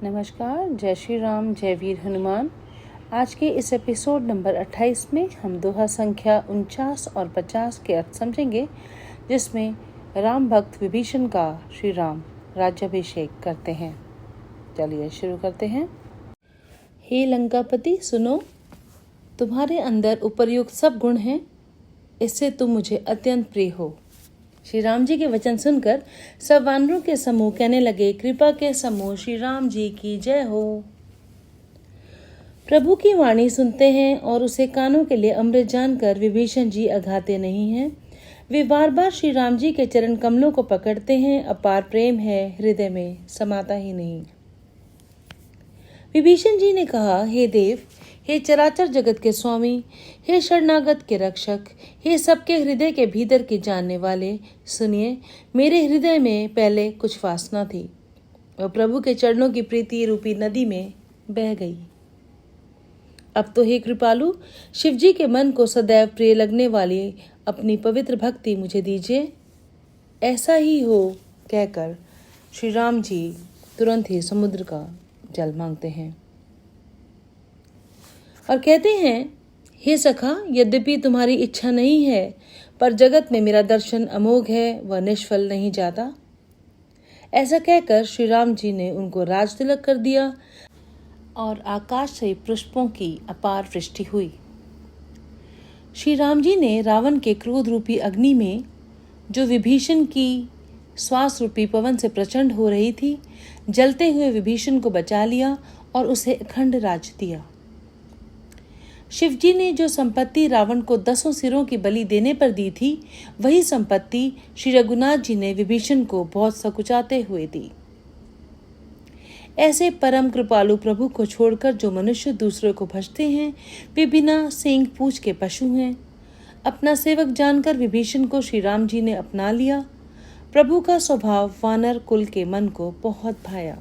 नमस्कार, जय श्री राम, जय वीर हनुमान। आज के इस एपिसोड नंबर 28 में हम दोहा संख्या 49 और 50 के अर्थ समझेंगे, जिसमें राम भक्त विभीषण का श्री राम राज्याभिषेक करते हैं। चलिए शुरू करते हैं। हे लंकापति, सुनो, तुम्हारे अंदर उपर्युक्त सब गुण हैं, इससे तुम मुझे अत्यंत प्रिय हो। श्री राम जी के वचन सुनकर सब वानरों के समूह कहने लगे, कृपा के समूह श्री राम जी की जय हो। प्रभु की वाणी सुनते हैं और उसे कानों के लिए अमृत जानकर विभीषण जी अघाते नहीं हैं। वे बार बार श्री राम जी के चरण कमलों को पकड़ते हैं। अपार प्रेम है हृदय में, समाता ही नहीं। विभीषण जी ने कहा, हे देव, हे चराचर जगत के स्वामी, हे शरणागत के रक्षक, हे सबके हृदय के भीतर की जानने वाले, सुनिए, मेरे हृदय में पहले कुछ वासना थी, वह प्रभु के चरणों की प्रीति रूपी नदी में बह गई। अब तो हे कृपालु, शिव जी के मन को सदैव प्रिय लगने वाली अपनी पवित्र भक्ति मुझे दीजिए। ऐसा ही हो कहकर श्री राम जी तुरंत ही समुद्र का जल मांगते हैं और कहते हैं, हे सखा, यद्यपि तुम्हारी इच्छा नहीं है, पर जगत में मेरा दर्शन अमोघ है, वह निष्फल नहीं जाता। ऐसा कहकर श्री राम जी ने उनको राज तिलक कर दिया और आकाश से पुष्पों की अपार वृष्टि हुई। श्री राम जी ने रावण के क्रोध रूपी अग्नि में, जो विभीषण की श्वास रूपी पवन से प्रचंड हो रही थी, जलते हुए विभीषण को बचा लिया और उसे अखंड राज दिया। शिव जी ने जो संपत्ति रावण को 10 सिरों की बलि देने पर दी थी, वही संपत्ति श्री रघुनाथ जी ने विभीषण को बहुत सकुचाते हुए दी। ऐसे परम कृपालु प्रभु को छोड़कर जो मनुष्य दूसरों को भजते हैं, वे बिना सींग पूंछ के पशु हैं। अपना सेवक जानकर विभीषण को श्री राम जी ने अपना लिया। प्रभु का स्वभाव वानर कुल के मन को बहुत भाया।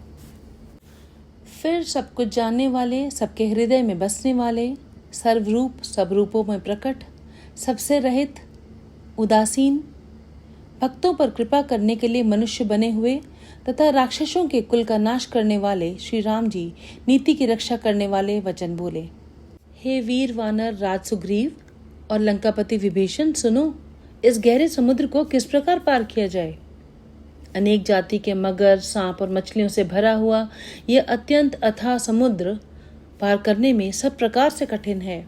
फिर सब कुछ जानने वाले, सबके हृदय में बसने वाले, सर्वरूप सब रूपों में प्रकट, सबसे रहित, उदासीन, भक्तों पर कृपा करने के लिए मनुष्य बने हुए तथा राक्षसों के कुल का नाश करने वाले श्री राम जी नीति की रक्षा करने वाले वचन बोले। हे वीर वानर राज सुग्रीव और लंकापति विभीषण, सुनो, इस गहरे समुद्र को किस प्रकार पार किया जाए। अनेक जाति के मगर, सांप और मछलियों से भरा हुआ यह अत्यंत अथाह समुद्र पार करने में सब प्रकार से कठिन है।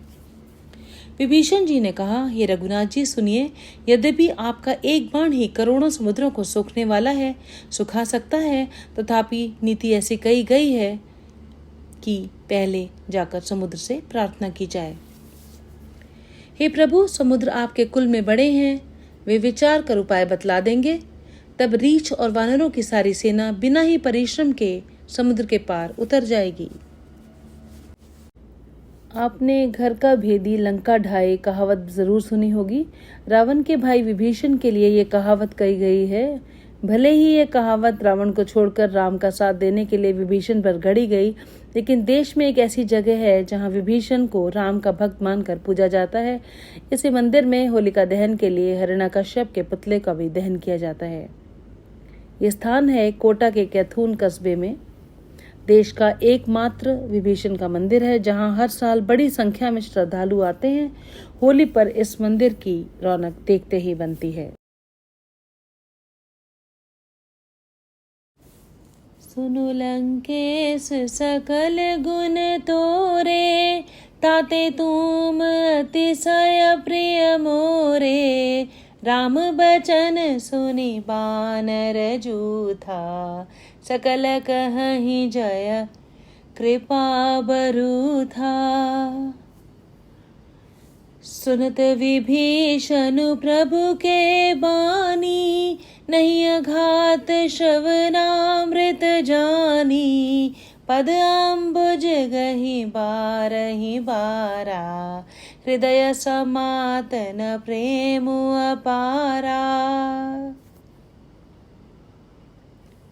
विभीषण जी ने कहा, हे रघुनाथ जी, सुनिए, यद्यपि आपका एक बाण ही करोड़ों समुद्रों को सोखने वाला है, सुखा सकता है, तथापि नीति ऐसी कही गई है कि पहले जाकर समुद्र से प्रार्थना की जाए। हे प्रभु, समुद्र आपके कुल में बड़े हैं, वे विचार कर उपाय बतला देंगे। तब रीछ और वानरों की सारी सेना बिना ही परिश्रम के समुद्र के पार उतर जाएगी। आपने घर का भेदी लंका ढाए कहावत जरूर सुनी होगी। रावण के भाई विभीषण के लिए ये कहावत कही गई है। भले ही ये कहावत रावण को छोड़कर राम का साथ देने के लिए विभीषण पर गढ़ी गई, लेकिन देश में एक ऐसी जगह है जहां विभीषण को राम का भक्त मानकर पूजा जाता है। इसी मंदिर में होलिका दहन के लिए हिरण्यकश्यप के पुतले का भी दहन किया जाता है। ये स्थान है कोटा के कैथून कस्बे में। देश का एकमात्र विभीषण का मंदिर है, जहां हर साल बड़ी संख्या में श्रद्धालु आते हैं। होली पर इस मंदिर की रौनक देखते ही बनती है। सुनु लंकेश सकल गुण तोरे, ताते तुम अतिशय प्रिय मोरे। राम बचन सुनि बानर जूथा, सकल कहहि जय कृपा बरूथा। सुनत विभीषण प्रभु के बानी, नहीं अघात श्रवणामृत जानी। पद अम्बुज गहि बारहि बारा, हृदय समातन प्रेम अपारा।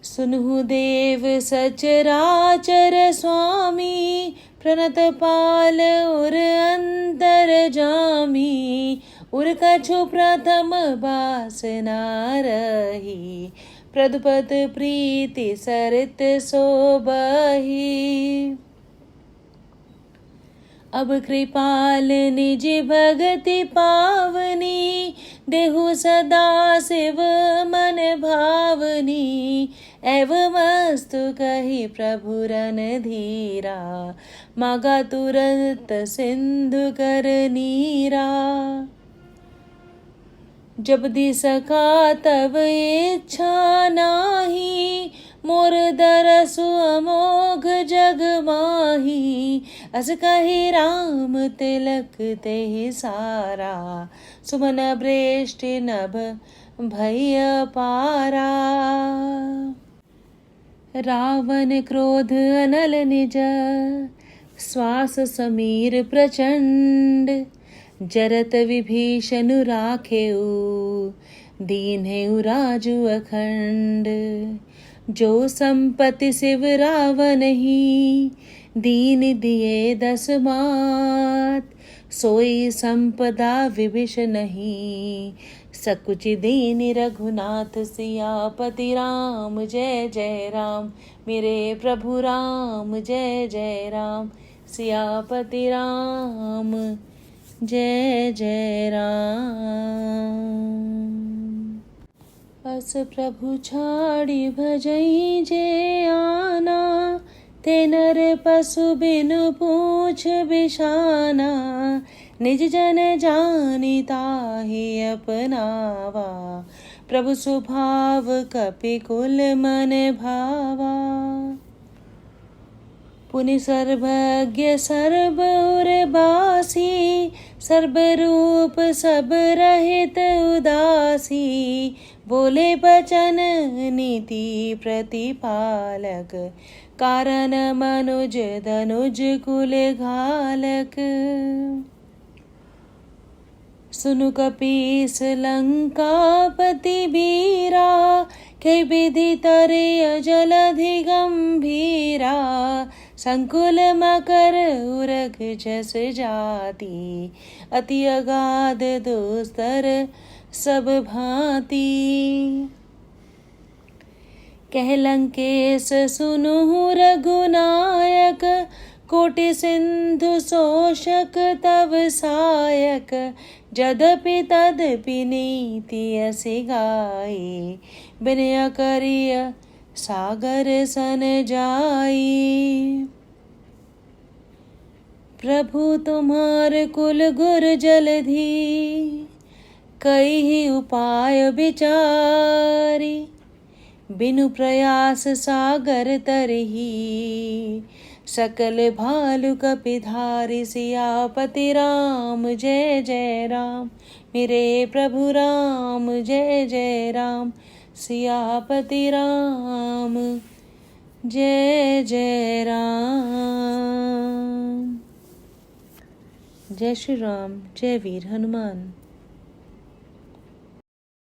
सुनहु देव सचराचर स्वामी, प्रणत पाल उर अंतर जामी। उर कछु प्रथम बासना रही, प्रदुपद प्रीति सरित सोबही। अब कृपाल निज भगति पावनी, देहु सदा शिव मन भावनी। एवं मस्तु कही प्रभु रन धीरा, मागा तुरंत सिंधु कर नीरा। जब दिसका तब इच्छा नाही, मोर दरसु अमोघ जग माही। अस कही राम तिलक ते सारा, सुमन वृष्टि नभ भय पारा। रावण क्रोध अनल निज, श्वास समीर प्रचंड। जरत विभीषण राखेउ, दीन्हेउ राजु अखंड। जो संपत्ति शिव रावण ही, दीन दिए 10 मात। सोई संपदा विभीषण नहीं, सकुच दीन रघुनाथ। सियापति राम जय जय राम, मेरे प्रभु राम जय जय राम। सियापति राम जय जय राम। अस प्रभु छाड़ी भजई जे आना, ते नर पशु बिनु पूछ बिछाना। निज जन जानी ताहि अपनावा, प्रभु स्वभाव कपि कुल मन भावा। पुनि सर्वज्ञ सर्व उर्बासी, सर्वरूप सब रहित उदासी। बोले बचन नीति प्रतिपालक, कारण मनुज धनुज कुल घालक। सुनु कपीस लंकापति वीरा, कै विधि तरे जलधि गंभीरा। संकुल मकर उरग जस जाति, अति अगाध दुस्तर सब भांति। कह लंकेश सुनु रघुनायक, कोटि सिंधु शोषक तव सायक। जदपि तदपि नीति असि गाई, विनय करिय सागर सन जाई। प्रभु तुम्हार कुल गुर जलधि, कई उपाय विचारी। बिनु प्रयास सागर तरही, सकल भालु कपिधारी। सियापति राम जय जय राम, मेरे प्रभु राम जय जय राम। सियापति राम जय जय राम। जय श्री राम, जय वीर हनुमान।